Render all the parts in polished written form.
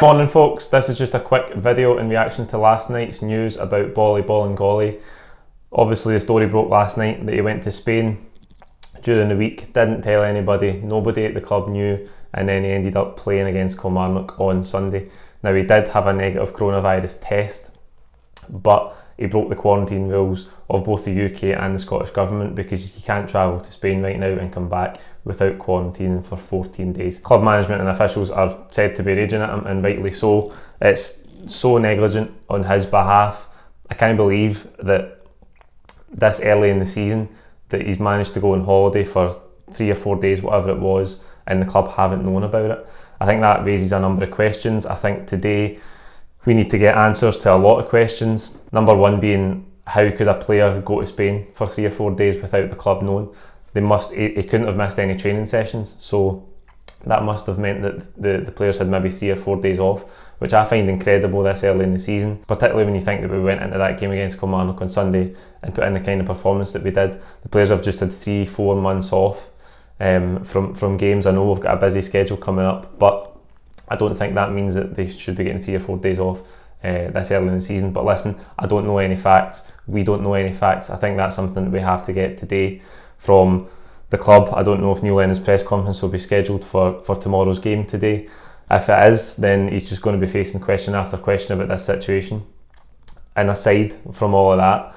Morning folks, this is just a quick video in reaction to last night's news about Boli Bolingoli. Obviously the story broke last night that he went to Spain during the week, didn't tell anybody, nobody at the club knew, and then he ended up playing against Kilmarnock on Sunday. Now he did have a negative coronavirus test, but he broke the quarantine rules of both the UK and the Scottish Government because you can't travel to Spain right now and come back without quarantining for 14 days. Club management and officials are said to be raging at him, and rightly so. It's so negligent on his behalf. I can't believe that this early in the season that he's managed to go on holiday for 3 or 4 days, whatever it was, and the club haven't known about it. I think that raises a number of questions. I think today we need to get answers to a lot of questions. Number one being, how could a player go to Spain for 3 or 4 days without the club knowing? He couldn't have missed any training sessions, so that must have meant that the players had maybe 3 or 4 days off, which I find incredible this early in the season, particularly when you think that we went into that game against Kilmarnock on Sunday and put in the kind of performance that we did. The players have just had 3-4 months off from games. I know we've got a busy schedule coming up, but I don't think that means that they should be getting 3 or 4 days off this early in the season. But listen, I don't know any facts. We don't know any facts. I think that's something that we have to get today from the club. I don't know if Neil Lennon's press conference will be scheduled for tomorrow's game today. If it is, then he's just going to be facing question after question about this situation. And aside from all of that,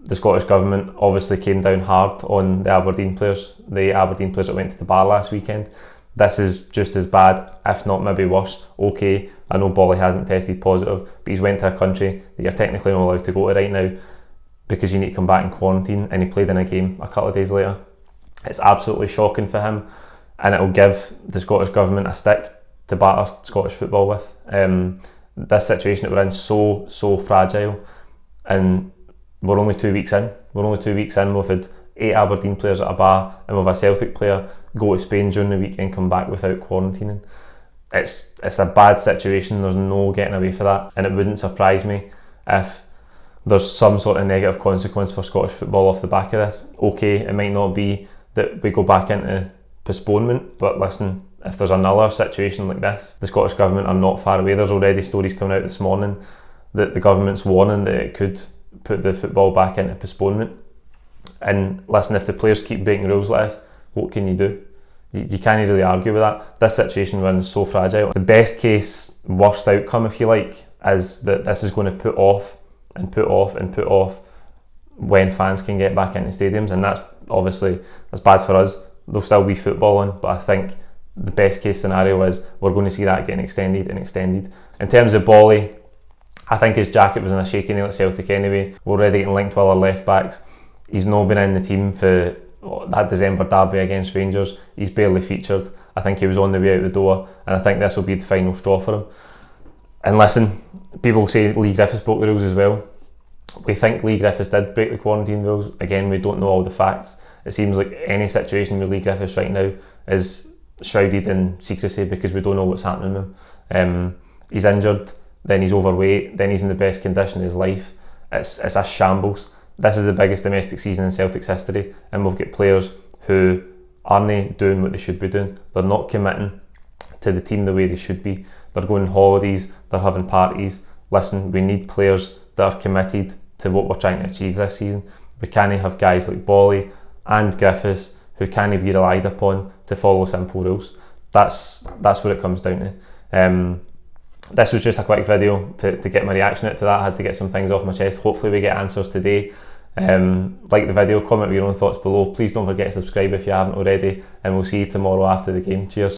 the Scottish Government obviously came down hard on the Aberdeen players that went to the bar last weekend. This is just as bad, if not maybe worse. Okay, I know Boli hasn't tested positive, but he's went to a country that you're technically not allowed to go to right now because you need to come back in quarantine, and he played in a game a couple of days later. It's absolutely shocking for him, and it'll give the Scottish Government a stick to batter Scottish football with. This situation that we're in so fragile, and we're only 2 weeks in. We've had 8 Aberdeen players at a bar, and we've a Celtic player go to Spain during the week and come back without quarantining. It's a bad situation. There's no getting away for that, and it wouldn't surprise me if there's some sort of negative consequence for Scottish football off the back of this. Okay, it might not be that we go back into postponement, but listen, if there's another situation like this, the Scottish Government are not far away. There's already stories coming out this morning that the government's warning that it could put the football back into postponement. And listen, if the players keep breaking rules like this, what can you do? You can't really argue with that. This situation runs so fragile. The best case, worst outcome, if you like, is that this is going to put off when fans can get back into stadiums, and that's bad for us. There'll still be football on, but I think the best case scenario is we're going to see that getting extended. In terms of Boli, I think his jacket was in a shaky nail at Celtic anyway. We're already getting linked with our left backs. He's not been in the team for that December derby against Rangers. He's barely featured. I think he was on the way out the door, and I think this will be the final straw for him. And listen, people say Lee Griffiths broke the rules as well. We think Lee Griffiths did break the quarantine rules. Again, we don't know all the facts. It seems like any situation with Lee Griffiths right now is shrouded in secrecy because we don't know what's happening with him. He's injured, then he's overweight, then he's in the best condition of his life. It's a shambles. This is the biggest domestic season in Celtic's history, and we've got players who aren't doing what they should be doing. They're not committing to the team the way they should be. They're going on holidays, they're having parties. Listen, we need players that are committed to what we're trying to achieve this season. We can't have guys like Boli and Griffiths who can't be relied upon to follow simple rules. That's what it comes down to. This was just a quick video to get my reaction to that. I had to get some things off my chest. Hopefully we get answers today. Like the video, comment with your own thoughts below. Please don't forget to subscribe if you haven't already, and we'll see you tomorrow after the game. Cheers.